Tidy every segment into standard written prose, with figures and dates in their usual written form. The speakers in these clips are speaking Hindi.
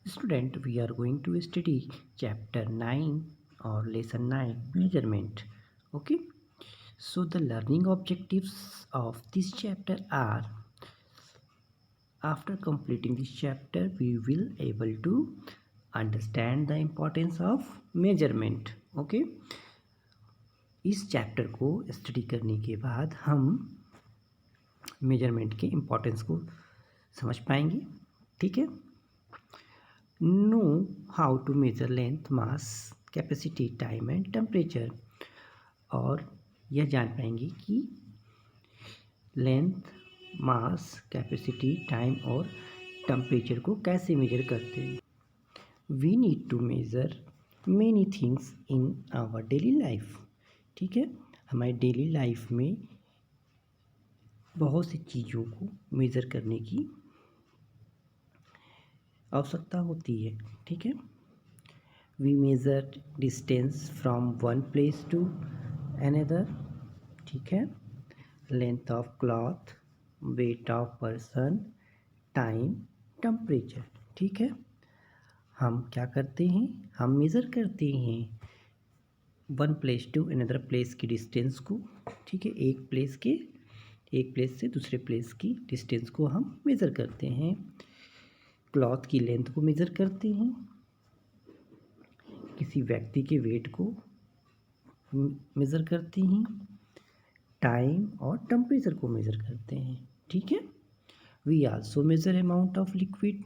Student, we are going to study chapter 9 or lesson 9 measurement. Okay, so the learning objectives of this chapter are, after completing this chapter we will able to understand the importance of measurement. Okay, इस चैप्टर को स्टडी करने के बाद हम मेजरमेंट के इम्पोर्टेंस को समझ पाएंगे. ठीक है. Know how to measure length, mass, capacity, time and temperature. और यह जान पाएंगे कि लेंथ, मास, कैपेसिटी, टाइम और टेम्परेचर को कैसे मेजर करते हैं. We need to measure many things in our daily life. ठीक है. हमारी डेली लाइफ में बहुत सी चीज़ों को मेज़र करने की आवश्यकता होती है. ठीक है. We measure distance from one place to another. ठीक है. Length of cloth, weight of person, time, temperature. ठीक है. हम क्या करते हैं, हम मेज़र करते हैं one place to another place की डिस्टेंस को. ठीक है. एक प्लेस से दूसरे प्लेस की डिस्टेंस को हम मेज़र करते हैं. क्लॉथ की लेंथ को मेज़र करते हैं. किसी व्यक्ति के वेट को मेज़र करते हैं. टाइम और टेम्परेचर को मेज़र करते हैं. ठीक है. We also measure amount of liquid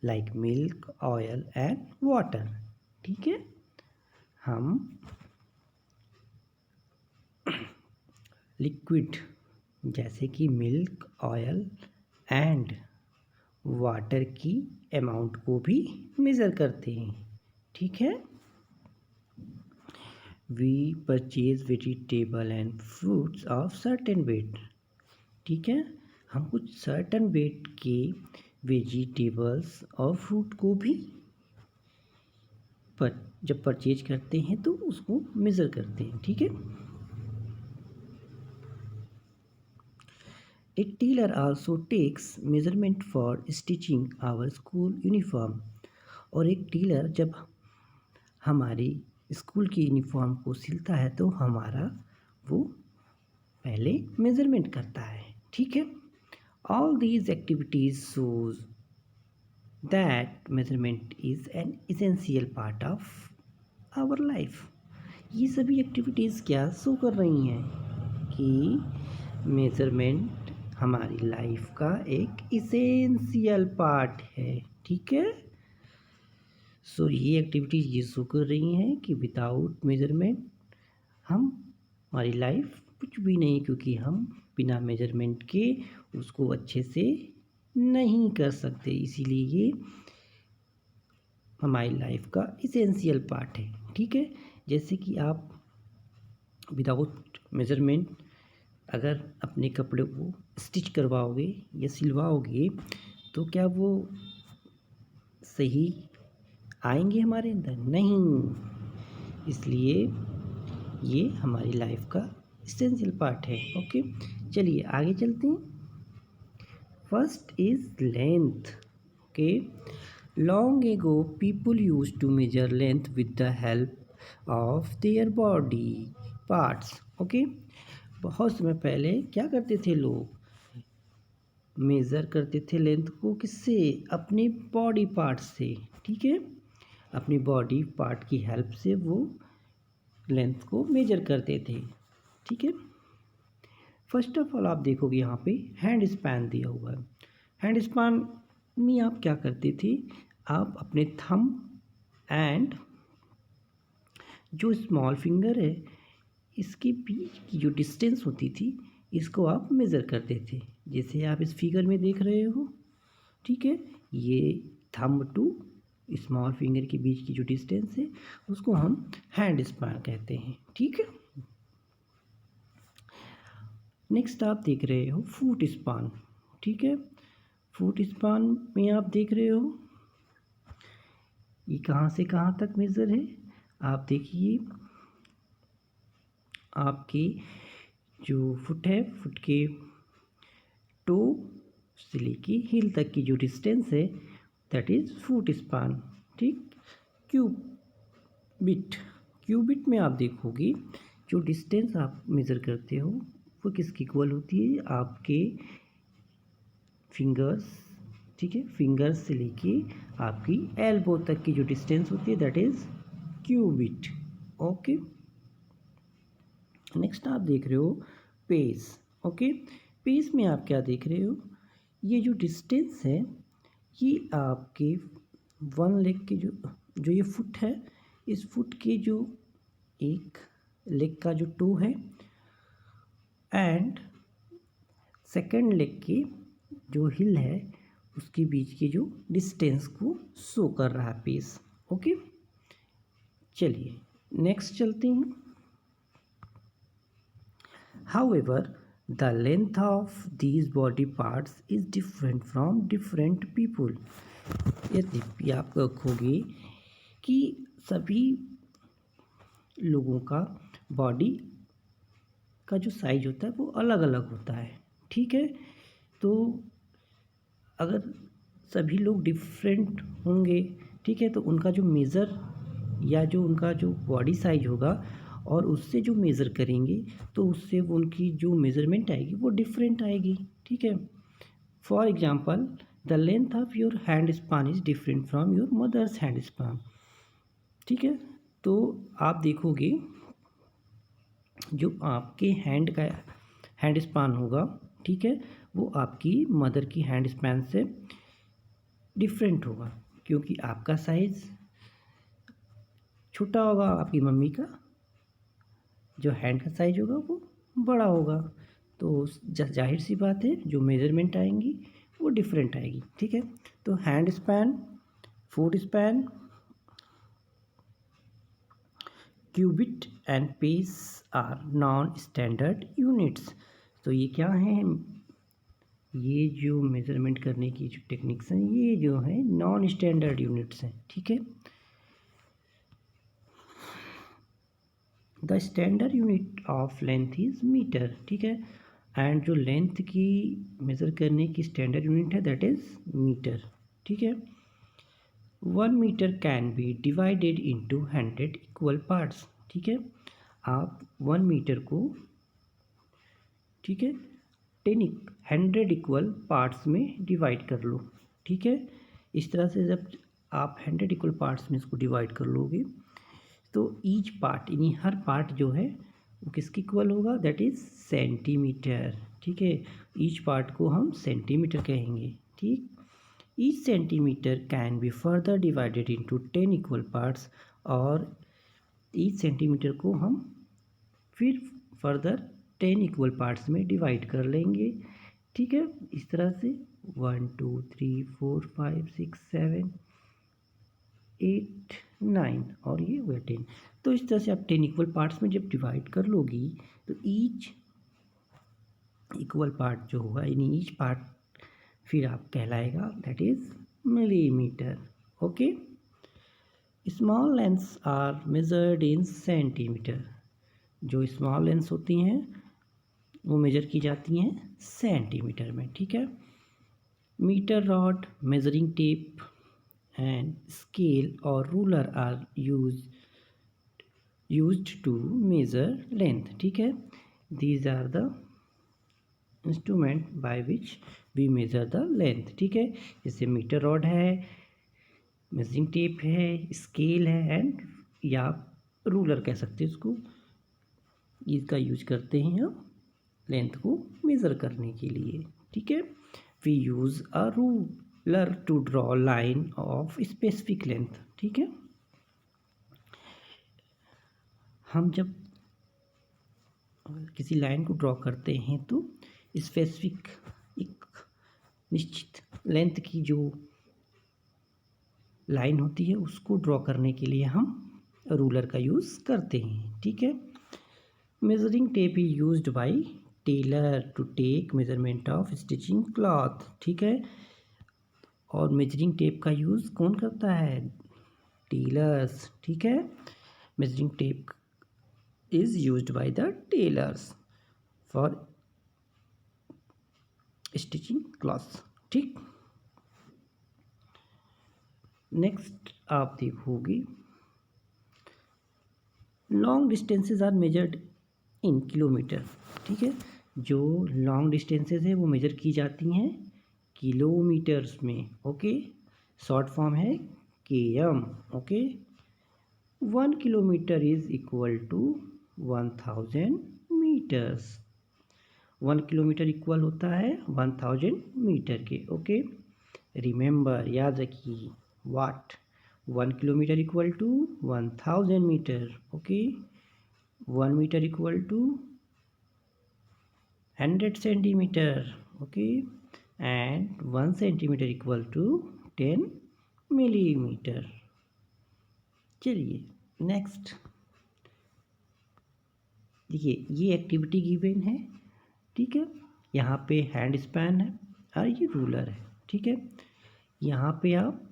like milk, oil and water. ठीक है. हम लिक्विड जैसे कि मिल्क, ऑयल एंड वाटर की अमाउंट को भी मेज़र करते हैं. ठीक है. We purchase vegetable and fruits of certain weight. ठीक है. हम कुछ सर्टेन वेट के वेजिटेबल्स और फ्रूट को भी जब परचेज करते हैं तो उसको मेज़र करते हैं. ठीक है. A tailor also takes measurement for stitching our school uniform. और एक टेलर जब हमारी स्कूल की यूनिफॉर्म को सिलता है तो हमारा वो पहले मेज़रमेंट करता है. ठीक है. All these activities shows that measurement is an essential part of our life. ये सभी एक्टिविटीज़ क्या शो कर रही हैं कि मेज़रमेंट हमारी लाइफ का एक इसेंशियल पार्ट है. ठीक है. सो ये एक्टिविटीज़ ये शो कर रही हैं कि विदाउट मेज़रमेंट हमारी लाइफ कुछ भी नहीं, क्योंकि हम बिना मेज़रमेंट के उसको अच्छे से नहीं कर सकते. इसीलिए ये हमारी लाइफ का इसेंशियल पार्ट है. ठीक है. जैसे कि आप विदाउट मेज़रमेंट अगर अपने कपड़े को स्टिच करवाओगे या सिलवाओगे तो क्या वो सही आएंगे हमारे अंदर? नहीं. इसलिए ये हमारी लाइफ का इसेंशियल पार्ट है. ओके. चलिए आगे चलते हैं. First is length. Okay. Long ago people use to measure length with the help of their body parts. Okay. बहुत समय पहले क्या करते थे लोग, मेज़र करते थे लेंथ को किससे, अपने बॉडी पार्ट से. ठीक है. अपनी बॉडी पार्ट की हेल्प से वो लेंथ को मेजर करते थे. ठीक है. फर्स्ट ऑफ ऑल आप देखोगे यहाँ पे हैंड स्पैन दिया हुआ है. हैंड स्पैन में आप क्या करते थे, आप अपने थंब एंड जो स्मॉल फिंगर है इसके बीच की जो डिस्टेंस होती थी इसको आप मेज़र करते थे. जैसे आप इस फिगर में देख रहे हो. ठीक है. ये थंब टू स्मॉल फिंगर के बीच की जो डिस्टेंस है उसको हम हैंड स्पैन कहते हैं. ठीक है. नेक्स्ट आप देख रहे हो फुट स्पैन. ठीक है. फुट स्पैन में आप देख रहे हो ये कहाँ से कहाँ तक मेज़र है. आप देखिए आपकी जो फुट है, फुट के टो से लेके हील तक की जो डिस्टेंस है दैट इज़ फुट स्पान, ठीक। क्यूबिट में आप देखोगे जो डिस्टेंस आप मेज़र करते हो वो किसकी इक्वल होती है, आपके फिंगर्स, ठीक है, फिंगर्स से लेके आपकी एल्बो तक की जो डिस्टेंस होती है that is cubit. Okay, next आप देख रहे हो पेस। ओके, पेस में आप क्या देख रहे हो, ये जो डिस्टेंस है ये आपके वन लेग के जो ये फुट है, इस फुट के जो एक लेग का जो टो है एंड सेकंड लेग के जो हिल है उसके बीच के जो डिस्टेंस को शो कर रहा है पेस। ओके, चलिए नेक्स्ट चलते हैं। However, the length of these body parts is different from different people. यदि आप देखोगे कि सभी लोगों का बॉडी का जो साइज होता है वो अलग अलग होता है, ठीक है। तो अगर सभी लोग डिफरेंट होंगे, ठीक है, तो उनका जो मेज़र या जो उनका जो बॉडी साइज होगा और उससे जो मेज़र करेंगे तो उससे वो उनकी जो मेज़रमेंट आएगी वो डिफरेंट आएगी, ठीक है। For example the length of your hand span is different from your mother's hand span, ठीक है। तो आप देखोगे जो आपके हैंड स्पान होगा, ठीक है, वो आपकी मदर की हैंड स्पैन से डिफरेंट होगा क्योंकि आपका साइज़ छोटा होगा, आपकी मम्मी का जो हैंड का साइज होगा वो बड़ा होगा। तो जाहिर सी बात है जो मेजरमेंट आएंगी वो डिफरेंट आएगी, ठीक है। तो hand span, foot span, cubit and pace are non standard units. तो ये क्या हैं, ये जो मेजरमेंट करने की जो टेक्निक्स हैं ये जो है नॉन स्टैंडर्ड यूनिट्स हैं, ठीक है। The standard unit of length is metre, ठीक है, एंड जो लेंथ की मेज़र करने की स्टैंडर्ड यूनिट है दैट इज़ मीटर, ठीक है। 1 metre can be divided into 100 equal parts, ठीक है। आप 1 मीटर को, ठीक है, 100 इक्वल पार्ट्स में डिवाइड कर लो, ठीक है। इस तरह से जब आप 100 इक्वल पार्ट्स में इसको डिवाइड कर लोगे तो ईच पार्ट यानी हर पार्ट जो है वो किसकी इक्वल होगा, दैट इज़ सेंटीमीटर, ठीक है। ईच पार्ट को हम सेंटीमीटर कहेंगे, ठीक। Each centimetre can be further divided into 10 equal parts, और ईच सेंटीमीटर को हम फिर फर्दर 10 इक्वल पार्ट्स में डिवाइड कर लेंगे, ठीक है। इस तरह से 1 2 3 4 5 6 7 8 9 और ये हुआ 10। तो इस तरह से आप 10 इक्वल पार्ट्स में जब डिवाइड कर लोगी तो ईच इक्वल पार्ट जो होगा यानी ईच पार्ट फिर आप कहलाएगा that is millimetre. Okay, small lengths are measured in centimetre. जो स्मॉल लेंथ्स होती हैं वो मेजर की जाती हैं सेंटीमीटर में, ठीक है। Metre rod, measuring tape and scale or ruler are used to measure length, ठीक है। These are the instrument by which we measure the length, ठीक है। जैसे मीटर रॉड है, मेजरिंग टेप है, स्केल है एंड या रूलर कह सकते हैं उसको, इसका यूज करते हैं हम लेंथ को मेज़र करने के लिए, ठीक है। We use a ruler to draw line of specific length, ठीक है। हम जब किसी लाइन को ड्रॉ करते हैं तो स्पेसिफिक एक निश्चित लेंथ की जो लाइन होती है उसको ड्रॉ करने के लिए हम रूलर का यूज़ करते हैं, ठीक है। Measuring tape is used by tailor to take measurement of stitching cloth, ठीक है। और मेजरिंग टेप का यूज़ कौन करता है, टेलर्स, ठीक है। Measuring tape is used by the tailors for stitching cloths, ठीक। नेक्स्ट आप देखोगे long distances are measured in kilometre. ठीक है, जो लॉन्ग डिस्टेंसेस है वो मेजर की जाती हैं किलोमीटर्स में। ओके, शॉर्ट फॉर्म है km। Okay, 1 kilometre is equal to 1000 metres. 1 kilometre equal होता है 1000 मीटर के। ओके, रिमेंबर, याद रखिए, what 1 kilometre equal to 1000 metre. Okay, 1 metre equal to 100 centimetre. Okay, and 1 centimetre equal to 10 millimetre. चलिए नेक्स्ट देखिए, ये एक्टिविटी गिवन है। ठीक है, यहाँ पे हैंड स्पैन है और ये रूलर है। ठीक है, यहाँ पे आप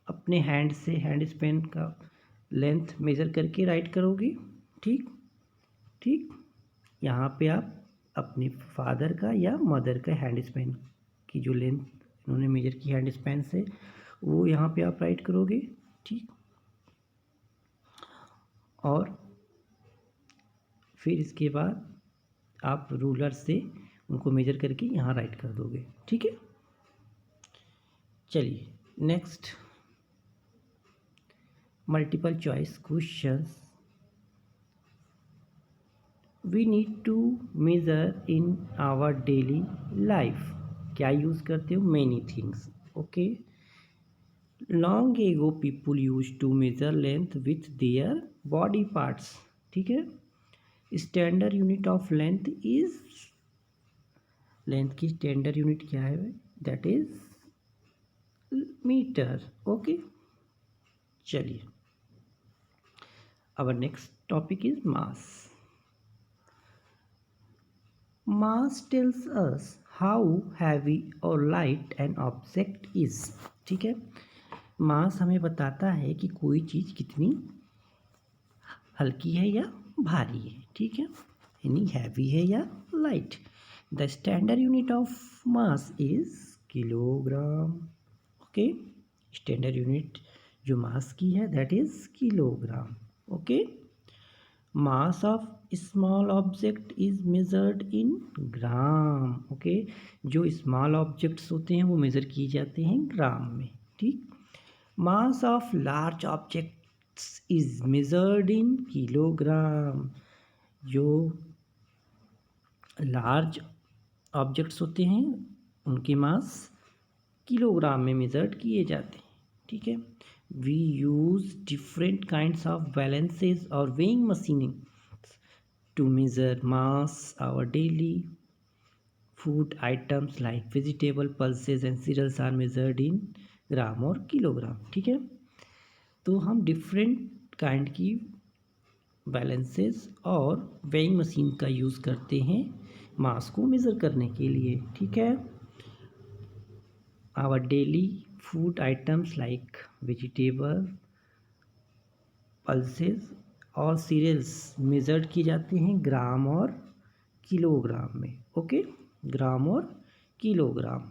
अपने हैंड से हैंड स्पैन का लेंथ मेज़र करके राइट करोगे। ठीक ठीक, यहाँ पे आप अपने फादर का या मदर का हैंड स्पैन की जो लेंथ इन्होंने मेजर की हैंड स्पैन से, वो यहाँ पे आप राइट करोगे। ठीक, और फिर इसके बाद आप रूलर से उनको मेजर करके यहाँ राइट कर दोगे। ठीक है, चलिए next multiple choice questions. We need to measure in our daily life. क्या यूज़ करते हो? Many things. Okay, long ago people use to measure length with their body parts. ठीक है, standard unit of length is, length की स्टैंडर्ड यूनिट क्या है? That is metre. ओके, चलिए our next topic is mass. Mass tells us how heavy or light an object is. ठीक है, मास हमें बताता है कि कोई चीज़ कितनी हल्की है या भारी है। ठीक है, यानी हैवी है या light. The standard unit of mass is kilogram. Okay, standard unit जो मास की है that is kilogram. Okay, mass of small object is measured in gram. Okay, जो स्मॉल ऑब्जेक्ट्स होते हैं वो मेज़र किए जाते हैं ग्राम में। ठीक, mass of large objects is measured in kilogram. जो लार्ज ऑब्जेक्ट्स होते हैं उनके मास किलोग्राम में मेजर्ड किए जाते हैं। ठीक है, we use different kinds of balances or weighing machines to measure mass. Our daily food items like vegetable, pulses and cereals are measured in ग्राम और किलोग्राम। ठीक है, तो हम डिफरेंट काइंड की बैलेंसेस और वेइंग मशीन का यूज़ करते हैं मास को मेज़र करने के लिए। ठीक है, our daily food items like vegetable, pulses और सीरियल्स मेज़र्ड की जाते हैं ग्राम और किलोग्राम में। ओके, ग्राम और किलोग्राम।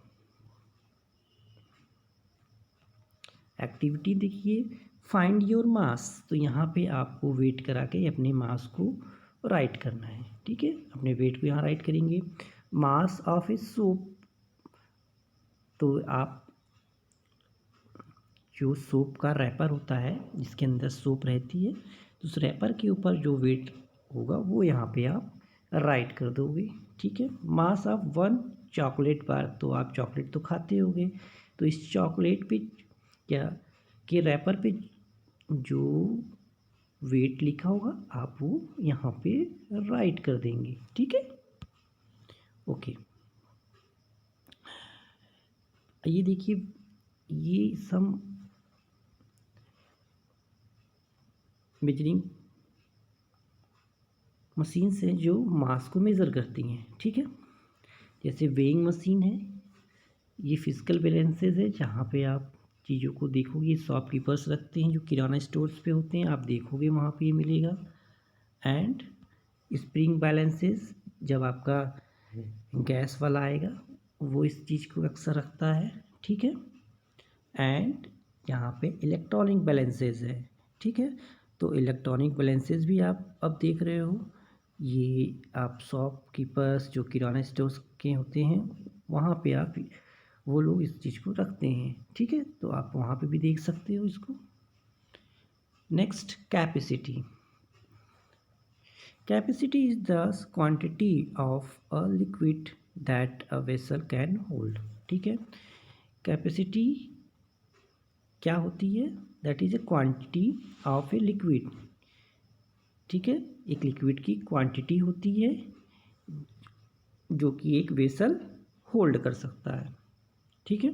एक्टिविटी देखिए, फाइंड योर मास। तो यहाँ पे आपको वेट करा के अपने मास को राइट करना है। ठीक है, अपने वेट को यहाँ राइट करेंगे। मास ऑफ ए सोप, तो आप जो सोप का रैपर होता है जिसके अंदर सोप रहती है, तो उस रैपर के ऊपर जो वेट होगा वो यहाँ पे आप राइट कर दोगे। ठीक है, मास ऑफ 1 चॉकलेट बार, तो आप चॉकलेट तो खाते होगे, तो इस चॉकलेट पे क्या के रैपर पे जो वेट लिखा होगा आप वो यहाँ पे राइट कर देंगे। ठीक है, ओके, ये देखिए, ये सम मेजरिंग मशीन्स हैं जो मास को मेज़र करती हैं। ठीक है, जैसे वेइंग मशीन है, ये फिजिकल बैलेंसेस है जहाँ पे आप चीज़ों को देखोगे, शॉपकीपर्स रखते हैं जो किराना स्टोर्स पे होते हैं, आप देखोगे वहाँ पे ये मिलेगा। एंड स्प्रिंग बैलेंसेस, जब आपका गैस वाला आएगा वो इस चीज़ को अक्सर रखता है। ठीक है, एंड यहाँ पे इलेक्ट्रॉनिक बैलेंसेस है, ठीक है। तो इलेक्ट्रॉनिक बैलेंसेस भी आप अब देख रहे हो, ये आप शॉपकीपर्स जो किराना स्टोर्स के होते हैं वहाँ पे आप वो लोग इस चीज़ को रखते हैं, ठीक है। तो आप वहाँ पे भी देख सकते हो इसको। Next, capacity. Capacity is the quantity of a liquid that a vessel can hold, ठीक है। कैपेसिटी क्या होती है? That is a quantity of a liquid, ठीक है। एक लिक्विड की क्वांटिटी होती है जो कि एक वेसल होल्ड कर सकता है, ठीक है।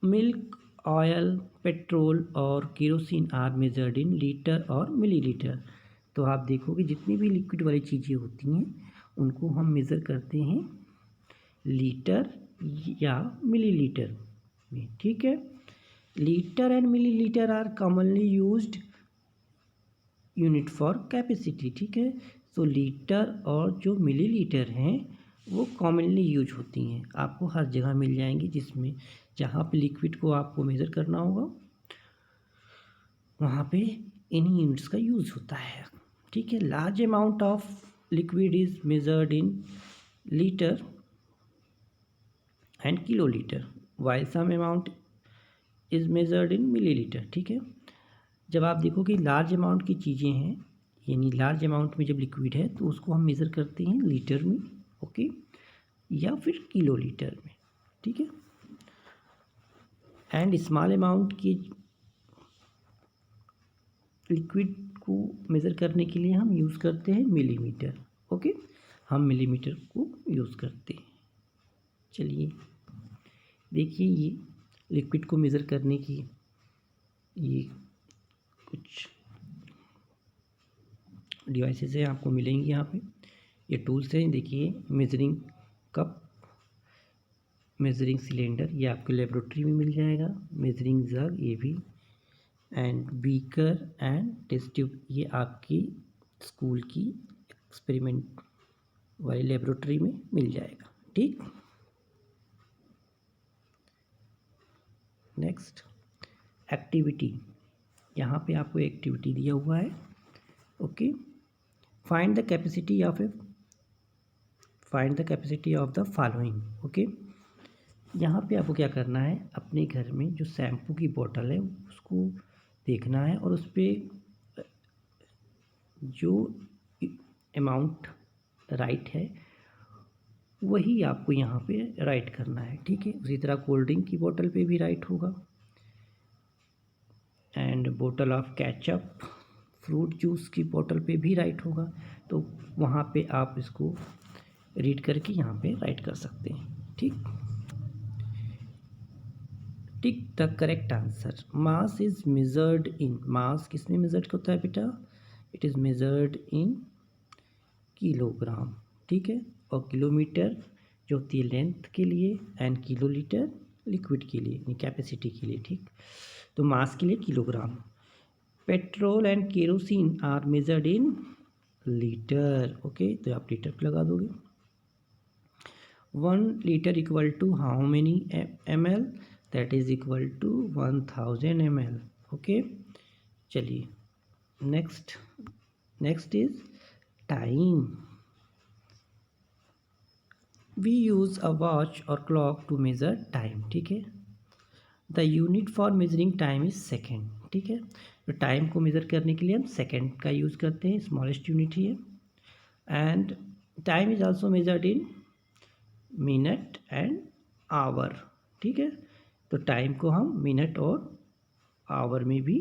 मिल्क, ऑयल, पेट्रोल और kerosene are measured in litre और मिलीलीटर। तो आप देखोगे जितनी भी लिक्विड वाली चीज़ें होती हैं उनको हम मेज़र करते हैं लीटर या मिलीलीटर में, ठीक है। Litre and millilitre are commonly used unit for capacity, ठीक है। तो लीटर और जो मिलीलीटर हैं वो कॉमनली यूज होती हैं, आपको हर जगह मिल जाएंगी, जिसमें जहाँ पे लिक्विड को आपको मेज़र करना होगा वहाँ पे इन्हीं यूनिट्स का यूज़ होता है, ठीक है। Large amount of liquid is measured in litre and kilolitre while some amount is measured in millilitre, ठीक है। जब आप देखो कि लार्ज अमाउंट की चीज़ें हैं, यानी लार्ज अमाउंट में जब लिक्विड है तो उसको हम मेज़र करते हैं लीटर में, ओके, या फिर किलो लीटर में, ठीक है। एंड स्मॉल अमाउंट की लिक्विड को मेज़र करने के लिए हम यूज़ करते हैं मिलीमीटर, ओके। हम मिलीमीटर को यूज़ करते हैं। चलिए देखिए, ये लिक्विड को मेज़र करने की ये कुछ डिवाइसेस हैं, आपको मिलेंगी यहाँ पे। ये टूल्स हैं, देखिए, मेजरिंग कप, मेजरिंग सिलेंडर, ये आपके लेबोरेटरी में मिल जाएगा। मेजरिंग जग, ये भी, and beaker and test tube, ये आपकी स्कूल की एक्सपेरिमेंट वाली लेबोरेटरी में मिल जाएगा, ठीक। Next, activity. यहाँ पे आपको एक्टिविटी दिया हुआ है, okay. Find the capacity of the following, okay. यहाँ पे आपको क्या करना है, अपने घर में जो शैम्पू की बोतल है उसको देखना है और उस पर जो अमाउंट राइट है वही आपको यहाँ पे राइट करना है, ठीक है। उसी तरह कोल्ड ड्रिंक की बोतल पे भी राइट होगा, एंड बोतल ऑफ केचप, फ्रूट जूस की बोतल पे भी राइट होगा। तो वहाँ पे आप इसको रीड करके यहाँ पे राइट कर सकते हैं, ठीक। Tick the correct answer. Mass is measured in, mass किस में मेजर्ड होता है बेटा? It is measured in kilogram, ठीक है। और किलोमीटर जो होती है लेंथ के लिए, एंड किलोलीटर लिक्विड के लिए, यानी कैपेसिटी के लिए, ठीक। तो मास के लिए kilogram. Petrol and kerosene are measured in litre, okay, तो आप लीटर पे लगा दोगे। 1 litre equal to how many ml? That is equal to 1000 ml, okay. चलिए next is time. We use a watch और क्लॉक टू मेज़र टाइम, ठीक है। The unit for measuring time is second, ठीक है। तो टाइम को मेज़र करने के लिए हम सेकेंड का यूज़ करते हैं, स्मॉलेस्ट यूनिट ही है। And time is also measured in minute and hour, ठीक है। तो टाइम को हम मिनट और आवर में भी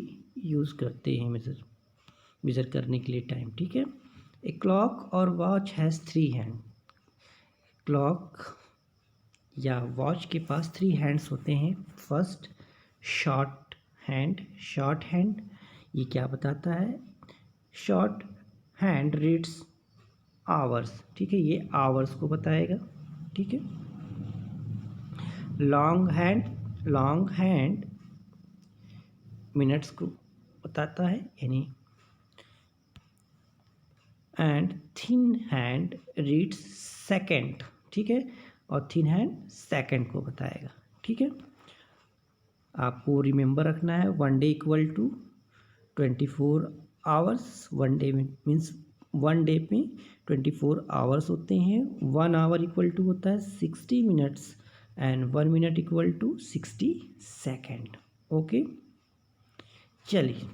यूज़ करते हैं मेज़र करने के लिए टाइम, ठीक है। ए क्लॉक और वॉच हैज़ 3 हैंड। क्लॉक या वॉच के पास 3 हैंड्स होते हैं। फर्स्ट, शॉर्ट हैंड, ये क्या बताता है? शॉर्ट हैंड रीड्स आवर्स, ठीक है, ये आवर्स को बताएगा, ठीक है। लॉन्ग हैंड मिनट्स को बताता है, यानी, and thin hand reads second, ठीक है, और थिन हैंड सेकेंड को बताएगा, ठीक है। आपको रिमेंबर रखना है 1 day equal to 24 hours. 1 day में मीन्स 1 डे में 24 आवर्स होते हैं। 1 आवर इक्वल टू होता है 60 minutes and 1 minute equal to 60 second. Okay, चलिए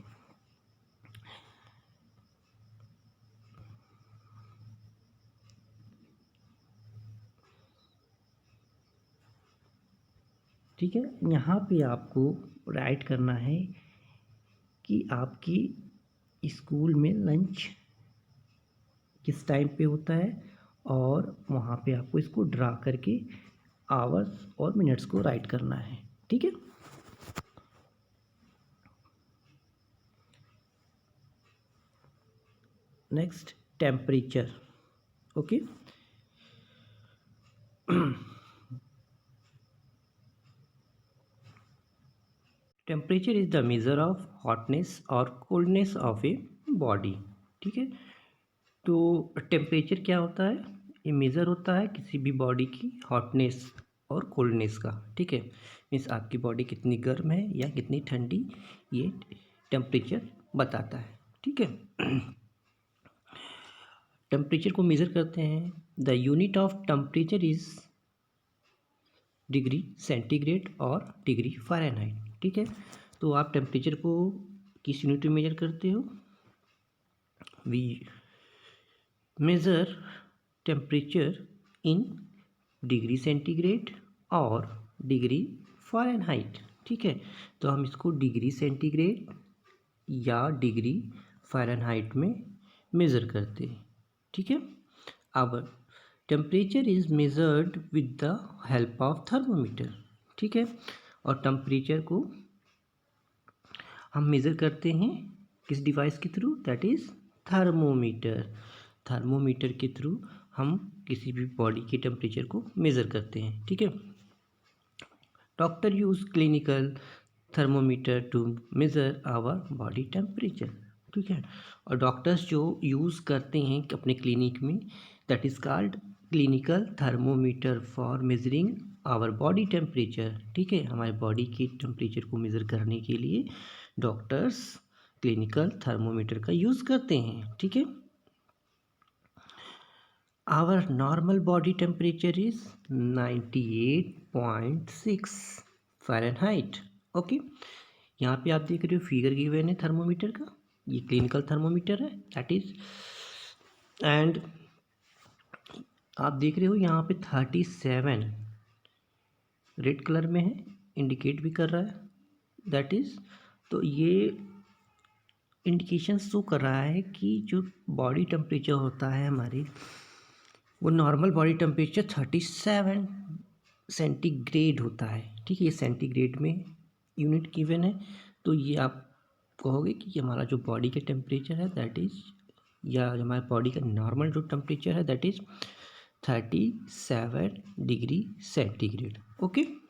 ठीक है, यहाँ पे आपको राइट करना है कि आपकी स्कूल में लंच किस टाइम पे होता है और वहाँ पे आपको इसको ड्रा करके आवर्स और मिनट्स को राइट करना है। ठीक है, next temperature. Okay, temperature is the measure of hotness और कोल्डनेस ऑफ ए बॉडी। ठीक है, तो टेम्परेचर क्या होता है? ये मेज़र होता है किसी भी बॉडी की हॉटनेस और कोल्डनेस का। ठीक है, मीन्स आपकी बॉडी कितनी गर्म है या कितनी ठंडी, ये टेम्परेचर बताता है। ठीक है, टेम्परेचर को मेज़र करते हैं। The unit of temperature is degree centigrade और डिग्री फ़ारेनहाइट। ठीक है, तो आप टेम्परेचर को किस यूनिट में मेजर करते हो? We measure temperature in degree centigrade और डिग्री फ़ारेनहाइट। ठीक है, तो हम इसको डिग्री सेंटीग्रेड या डिग्री फ़ारेनहाइट में मेज़र करते हैं। ठीक है, अब temperature is measured with the help of thermometer. ठीक है, और टेम्परेचर को हम मेज़र करते हैं किस डिवाइस के through? That is thermometer. Thermometer के थ्रू हम किसी भी बॉडी के टेम्परेचर को मेज़र करते हैं। ठीक है, doctor use clinical thermometer to measure our body temperature. ठीक है, और डॉक्टर्स जो यूज़ करते हैं अपने क्लिनिक में, that is called clinical thermometer for measuring our body temperature. ठीक है, हमारे बॉडी के टेम्परेचर को मेज़र करने के लिए डॉक्टर्स क्लिनिकल थर्मोमीटर का यूज़ करते हैं। ठीक है, our normal body temperature is 98.6 Fahrenheit. Okay, यहाँ पे आप देख रहे हो फिगर गिवन है थर्मोमीटर का, ये क्लिनिकल थर्मोमीटर है दैट इज़, एंड आप देख रहे हो यहाँ पे 37 रेड कलर में है, इंडिकेट भी कर रहा है दैट इज़, तो ये इंडिकेशन शो कर रहा है कि जो बॉडी टेम्परेचर होता है हमारी, वो नॉर्मल बॉडी टेम्परेचर 37 सेंटीग्रेड होता है। ठीक है, ये सेंटीग्रेड में यूनिट गिवन है, तो ये आप कहोगे कि हमारा जो बॉडी का टेम्परेचर है दैट इज़, या हमारे बॉडी का नॉर्मल जो टेम्परेचर है that is 37 degree centigrade. Okay.